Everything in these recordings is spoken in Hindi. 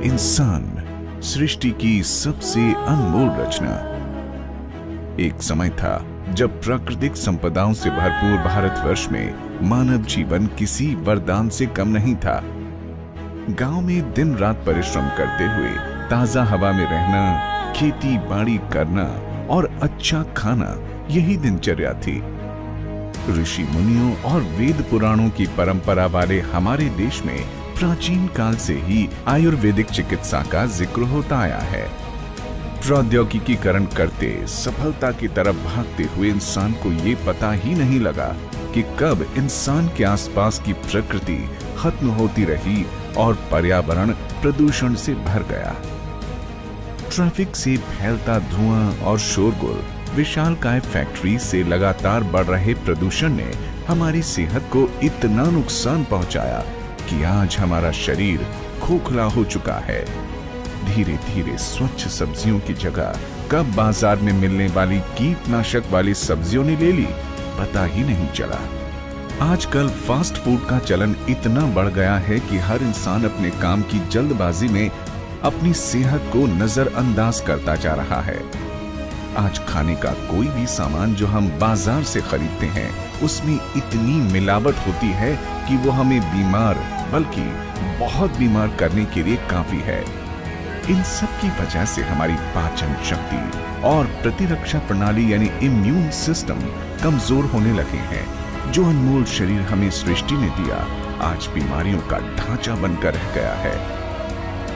इंसान सृष्टि की सबसे अनमोल रचना। एक समय था जब प्राकृतिक संपदाओं से भरपूर भारतवर्ष में मानव जीवन किसी वरदान से कम नहीं था। गांव में दिन रात परिश्रम करते हुए ताजा हवा में रहना, खेती बाड़ी करना और अच्छा खाना, यही दिनचर्या थी। ऋषि मुनियों और वेद पुराणों की परंपरा वाले हमारे देश में प्राचीन काल से ही आयुर्वेदिक चिकित्सा का जिक्र होता आया है। प्रौद्योगिकीकरण करते सफलता की तरफ भागते हुए इंसान को ये पता ही नहीं लगा कि कब इंसान के आसपास की प्रकृति खत्म होती रही और पर्यावरण प्रदूषण से भर गया। ट्रैफिक से फैलता धुआं और शोरगुल, विशालकाय फैक्ट्री से लगातार बढ़ रहे प्रदूषण ने हमारी सेहत को इतना नुकसान पहुंचाया कि आज हमारा शरीर खोखला हो चुका है। धीरे धीरे स्वच्छ सब्जियों की जगह कब बाजार में मिलने वाली कीटनाशक वाली सब्जियों ने ले ली, पता ही नहीं चला। आजकल फास्ट फूड का चलन इतना बढ़ गया है कि हर इंसान अपने काम की जल्दबाजी में अपनी सेहत को नजरअंदाज करता जा रहा है। आज खाने का कोई भी सामान जो हम बाजार से खरीदते हैं, उसमें इतनी मिलावट होती है कि वो हमें बीमार, बल्कि बहुत बीमार करने के लिए काफी है। इन सब की वजह से हमारी पाचन शक्ति और प्रतिरक्षा प्रणाली यानी इम्यून सिस्टम कमजोर होने लगे हैं। जो अनमोल शरीर हमें सृष्टि ने दिया, आज बीमारियों का ढांचा बनकर रह गया है।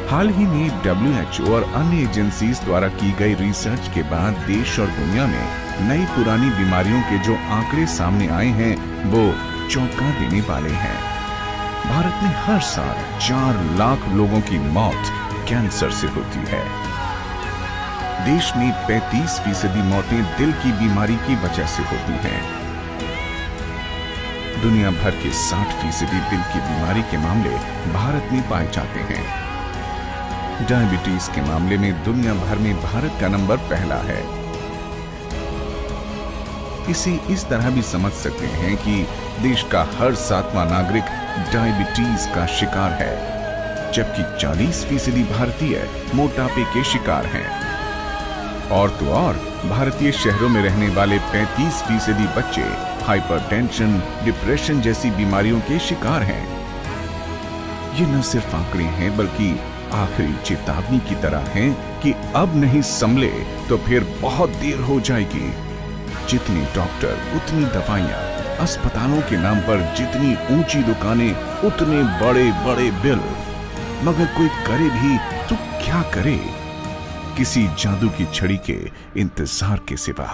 हाल ही में WHO और अन्य एजेंसीज द्वारा की गई रिसर्च के बाद देश और दुनिया में नई पुरानी बीमारियों के जो आंकड़े सामने आए हैं, वो चौंका देने वाले हैं। भारत में हर साल 4 लाख लोगों की मौत कैंसर से होती है। देश में 35% मौतें दिल की बीमारी की वजह से होती हैं। दुनिया भर के 60% दिल की बीमारी के मामले भारत में पाए जाते हैं। डायबिटीज के मामले में दुनिया भर में भारत का नंबर पहला है। इसे इस तरह भी समझ सकते हैं कि देश का हर 7वां नागरिक डायबिटीज का शिकार है, जबकि 40% भारतीय मोटापे के शिकार हैं। और तो और भारतीय शहरों में रहने वाले 35% बच्चे हाइपरटेंशन, डिप्रेशन जैसी बीमारियों के शिकार हैं। ये न सिर्फ आंकड़े हैं, बल्कि आखिरी चेतावनी की तरह हैं कि अब नहीं संभले तो फिर बहुत देर हो जाएगी। जितने डॉक्टर उतनी दवाइयां, अस्पतालों के नाम पर जितनी ऊंची दुकानें उतने बड़े बड़े बिल, मगर कोई करे भी तो क्या करे, किसी जादू की छड़ी के इंतजार के सिवा।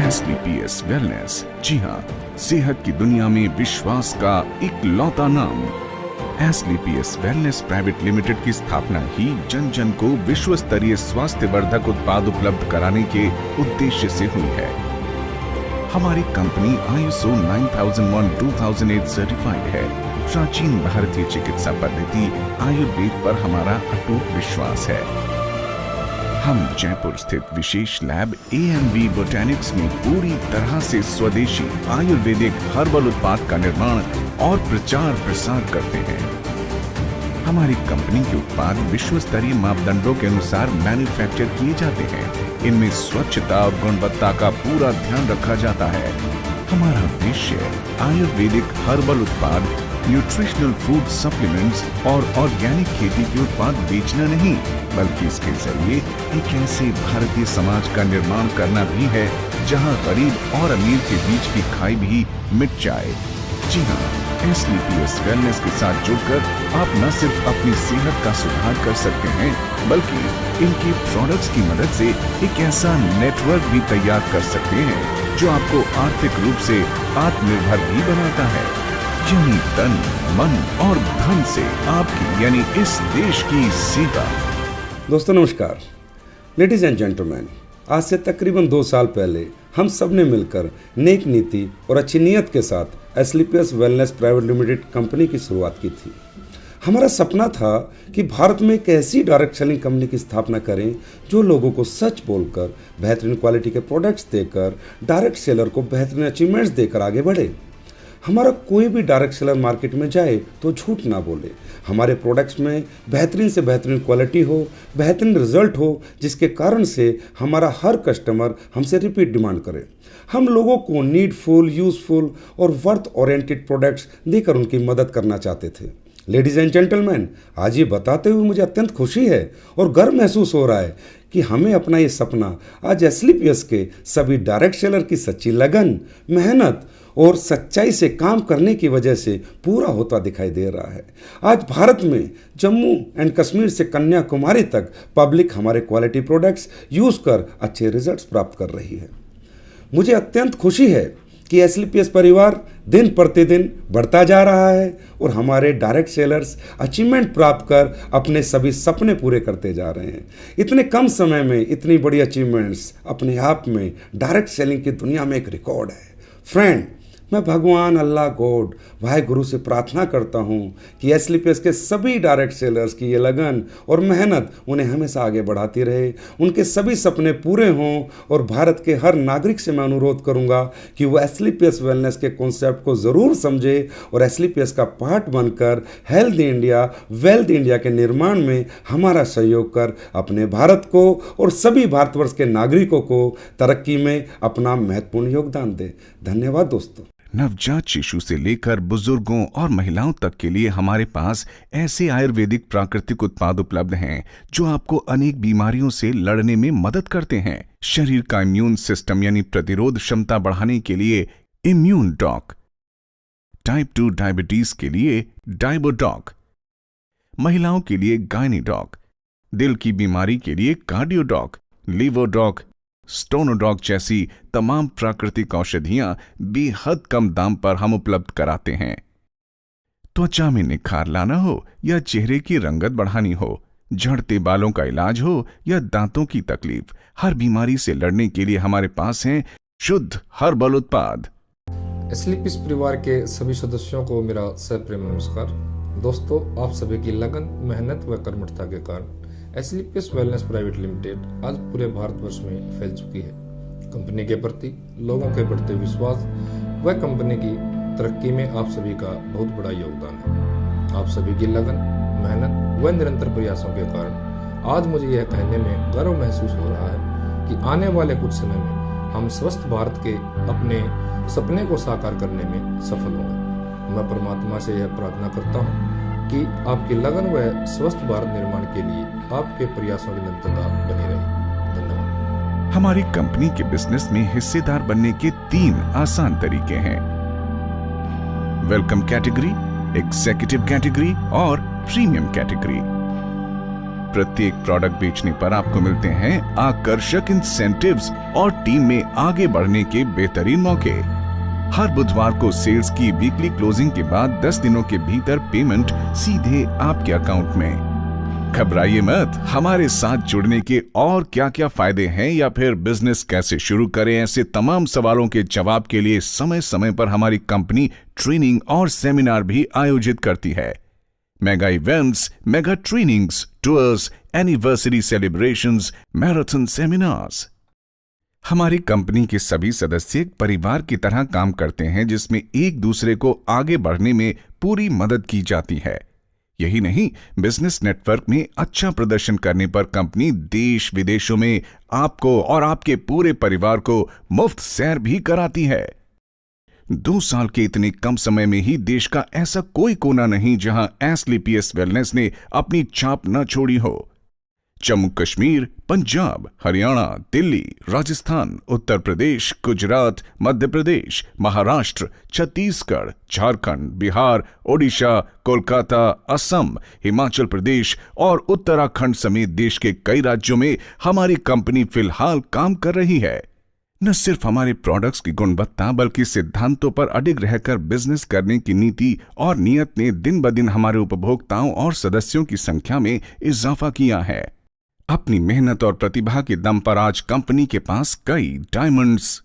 एसलीपीएस वेलनेस, जी हाँ, सेहत की दुनिया में विश्वास का इकलौता नाम। एसलीपीएस वेलनेस प्राइवेट लिमिटेड की स्थापना ही जन जन को विश्व स्तरीय स्वास्थ्य वर्धक उत्पाद उपलब्ध कराने के उद्देश्य से हुई है। हमारी कंपनी ISO 9001:2008 सर्टिफाइड है। प्राचीन भारतीय चिकित्सा पद्धति आयुर्वेद पर हमारा अटूट विश्वास है। हम जयपुर स्थित विशेष लैब AMV बोटैनिक्स में पूरी तरह से स्वदेशी आयुर्वेदिक हर्बल उत्पाद का निर्माण और प्रचार प्रसार करते हैं। हमारी कंपनी के उत्पाद विश्व स्तरीय मापदंडों के अनुसार मैन्युफैक्चर किए जाते हैं। इनमें स्वच्छता और गुणवत्ता का पूरा ध्यान रखा जाता है। हमारा उद्देश्य आयुर्वेदिक हर्बल उत्पाद, न्यूट्रिशनल फूड सप्लीमेंट्स और ऑर्गेनिक खेती के उत्पाद बेचना नहीं, बल्कि इसके जरिए एक ऐसे भारतीय समाज का निर्माण करना भी है जहां गरीब और अमीर के बीच की खाई भी मिट जाए। जी हाँ, एसलीपीएस वेलनेस के साथ जुड़कर आप न सिर्फ अपनी सेहत का सुधार कर सकते हैं, बल्कि इनके प्रोडक्ट्स की मदद से एक ऐसा नेटवर्क भी तैयार कर सकते हैं जो आपको आर्थिक रूप से आत्मनिर्भर भी बनाता है। यानी तन, मन और धन से आपकी यानी इस देश की सेवा। दोस्तों नमस्कार। लेडीज एंड जेंटलमैन, आज से तकरीबन 2 साल पहले हम सब ने मिलकर नेक नीति और अच्छी नीयत के साथ एसलीपीएस वेलनेस प्राइवेट लिमिटेड कंपनी की शुरुआत की थी। हमारा सपना था कि भारत में एक ऐसी डायरेक्ट सेलिंग कंपनी की स्थापना करें जो लोगों को सच बोलकर, बेहतरीन क्वालिटी के प्रोडक्ट्स देकर, डायरेक्ट सेलर को बेहतरीन अचीवमेंट्स देकर आगे बढ़े। हमारा कोई भी डायरेक्ट सेलर मार्केट में जाए तो झूठ ना बोले। हमारे प्रोडक्ट्स में बेहतरीन से बेहतरीन क्वालिटी हो, बेहतरीन रिजल्ट हो, जिसके कारण से हमारा हर कस्टमर हमसे रिपीट डिमांड करे। हम लोगों को नीडफुल, यूजफुल और वर्थ ओरिएंटेड प्रोडक्ट्स देकर उनकी मदद करना चाहते थे। लेडीज एंड जेंटलमैन, आज ये बताते हुए मुझे अत्यंत खुशी है और गर्व महसूस हो रहा है कि हमें अपना ये सपना आज एसलीपीएस के सभी डायरेक्ट सेलर की सच्ची लगन, मेहनत और सच्चाई से काम करने की वजह से पूरा होता दिखाई दे रहा है। आज भारत में जम्मू एंड कश्मीर से कन्याकुमारी तक पब्लिक हमारे क्वालिटी प्रोडक्ट्स यूज़ कर अच्छे रिजल्ट्स प्राप्त कर रही है। मुझे अत्यंत खुशी है कि एसलीपीएस परिवार दिन प्रतिदिन बढ़ता जा रहा है और हमारे डायरेक्ट सेलर्स अचीवमेंट प्राप्त कर अपने सभी सपने पूरे करते जा रहे हैं। इतने कम समय में इतनी बड़ी अचीवमेंट्स अपने आप में डायरेक्ट सेलिंग की दुनिया में एक रिकॉर्ड है। फ्रेंड, मैं भगवान अल्लाह गॉड वाहेगुरु से प्रार्थना करता हूँ कि एसलीपीएस के सभी डायरेक्ट सेलर्स की ये लगन और मेहनत उन्हें हमेशा आगे बढ़ाती रहे, उनके सभी सपने पूरे हों। और भारत के हर नागरिक से मैं अनुरोध करूँगा कि वो एसलीपीएस वेलनेस के कॉन्सेप्ट को ज़रूर समझे और एसलीपीएस का पार्ट बनकर हेल्थ इंडिया, वेल्थ इंडिया के निर्माण में हमारा सहयोग कर अपने भारत को और सभी भारतवर्ष के नागरिकों को तरक्की में अपना महत्वपूर्ण योगदान दे। धन्यवाद दोस्तों। नवजात शिशु से लेकर बुजुर्गों और महिलाओं तक के लिए हमारे पास ऐसे आयुर्वेदिक प्राकृतिक उत्पाद उपलब्ध हैं जो आपको अनेक बीमारियों से लड़ने में मदद करते हैं। शरीर का इम्यून सिस्टम यानी प्रतिरोध क्षमता बढ़ाने के लिए इम्यून डॉक, टाइप 2 डायबिटीज के लिए डायबोडॉक, महिलाओं के लिए गायनीडॉक, दिल की बीमारी के लिए कार्डियोडॉक, लिवोडॉक, स्टोनोडॉक जैसी तमाम प्राकृतिक औषधियां बेहद कम दाम पर हम उपलब्ध कराते हैं। त्वचा में निखार लाना हो या चेहरे की रंगत बढ़ानी हो, झड़ते बालों का इलाज हो या दांतों की तकलीफ, हर बीमारी से लड़ने के लिए हमारे पास हैं शुद्ध हर्बल उत्पाद। एसलीपीएस परिवार के सभी सदस्यों को मेरा सप्रेम नमस्कार। दोस्तों, आप सभी की लगन, मेहनत व कर्मठता के कारण एसलीपीएस वेलनेस प्राइवेट लिमिटेड आज पूरे भारतवर्ष में फैल चुकी है। कंपनी के प्रति लोगों के बढ़ते विश्वास व कंपनी की तरक्की में आप सभी का बहुत बड़ा योगदान है। आप सभी की लगन, मेहनत व निरंतर प्रयासों के कारण आज मुझे यह कहने में गर्व महसूस हो रहा है कि आने वाले कुछ समय में हम स्वस्थ भारत के अपने सपने को साकार करने में सफल होंगे। मैं परमात्मा से यह प्रार्थना करता हूँ कि आपकी लगन व स्वस्थ भारत निर्माण के लिए आपके प्रयासों की निरंतरता बनी रहे। धन्यवाद। हमारी कंपनी के बिजनेस में हिस्सेदार बनने के 3 आसान तरीके हैं: वेलकम कैटेगरी, एग्जीक्यूटिव कैटेगरी और प्रीमियम कैटेगरी। प्रत्येक प्रोडक्ट बेचने पर आपको मिलते हैं आकर्षक इंसेंटिव्स और टीम में आगे बढ़ने के बेहतरीन मौके। हर बुधवार को सेल्स की वीकली क्लोजिंग के बाद 10 दिनों के भीतर पेमेंट सीधे आपके अकाउंट में। घबराइए मत, हमारे साथ जुड़ने के और क्या क्या फायदे हैं या फिर बिजनेस कैसे शुरू करें, ऐसे तमाम सवालों के जवाब के लिए समय समय पर हमारी कंपनी ट्रेनिंग और सेमिनार भी आयोजित करती है। Mega events, mega trainings, tours, anniversary celebrations, marathon seminars. हमारी कंपनी के सभी सदस्य एक परिवार की तरह काम करते हैं जिसमें एक दूसरे को आगे बढ़ने में पूरी मदद की जाती है। यही नहीं, बिजनेस नेटवर्क में अच्छा प्रदर्शन करने पर कंपनी देश विदेशों में आपको और आपके पूरे परिवार को मुफ्त सैर भी कराती है। 2 साल के इतने कम समय में ही देश का ऐसा कोई कोना नहीं जहां एसलीपीएस वेलनेस ने अपनी छाप न छोड़ी हो। जम्मू कश्मीर, पंजाब, हरियाणा, दिल्ली, राजस्थान, उत्तर प्रदेश, गुजरात, मध्य प्रदेश, महाराष्ट्र, छत्तीसगढ़, झारखंड, बिहार, ओडिशा, कोलकाता, असम, हिमाचल प्रदेश और उत्तराखंड समेत देश के कई राज्यों में हमारी कंपनी फिलहाल काम कर रही है। न सिर्फ हमारे प्रोडक्ट्स की गुणवत्ता बल्कि सिद्धांतों पर अडिग रहकर बिजनेस करने की नीति और नियत ने दिन ब दिन हमारे उपभोक्ताओं और सदस्यों की संख्या में इजाफा किया है। अपनी मेहनत और प्रतिभा के दम पर आज कंपनी के पास कई diamonds,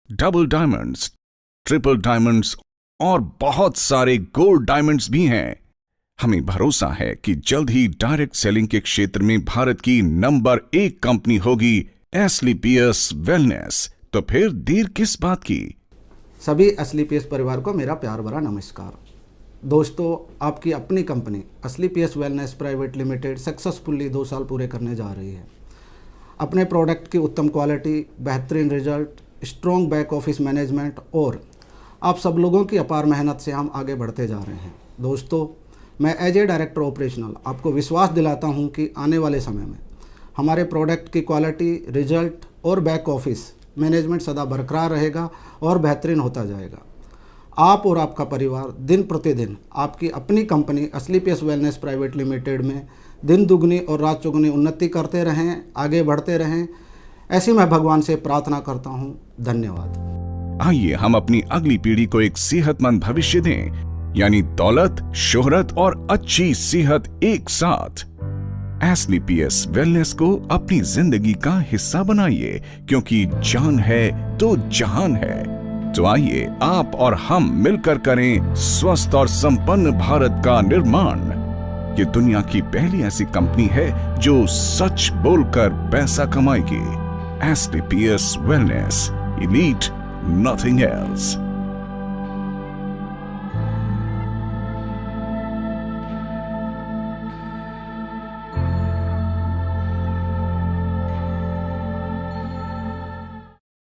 double diamonds, triple diamonds और बहुत सारे गोल्ड डायमंड्स भी हैं। हमें भरोसा है कि जल्द ही डायरेक्ट सेलिंग के क्षेत्र में भारत की नंबर 1 कंपनी होगी एसलीपीएस वेलनेस। तो फिर देर किस बात की। सभी एसलीपीएस परिवार को मेरा प्यार भरा नमस्कार। दोस्तों, आपकी अपनी company SLPS wellness private limited successfully 2 साल पूरे करने जा रही है। अपने प्रोडक्ट की उत्तम क्वालिटी, बेहतरीन result, strong back office management और आप सब लोगों की अपार मेहनत से हम आगे बढ़ते जा रहे हैं। दोस्तों, मैं एज ए डायरेक्टर ऑपरेशनल आपको विश्वास दिलाता हूं कि आने वाले समय में हमारे प्रोडक्ट की क्वालिटी, रिजल्ट और बैक ऑफिस मैनेजमेंट सदा बरकरार रहेगा और बेहतरीन होता जाएगा। आप और आपका परिवार दिन प्रतिदिन आपकी अपनी company SLPS wellness private limited में दिन दुगनी और रात चौगुनी उन्नति करते रहें, आगे बढ़ते रहें, ऐसी मैं भगवान से प्रार्थना करता हूँ। धन्यवाद। आइए हम अपनी अगली पीढ़ी को एक सेहतमंद भविष्य दें, यानी दौलत, शोहरत और अच्छी सेहत एक साथ। एसलीपीएस वेलनेस को अपनी जिंदगी का हिस्सा बनाइए, क्योंकि जान है तो जहान है। तो आइए आप और हम मिलकर करें स्वस्थ और संपन्न भारत का निर्माण। ये दुनिया की पहली ऐसी कंपनी है जो सच बोलकर पैसा कमाएगी। एसलीपीएस वेलनेस, एलीट, नथिंग एल्स।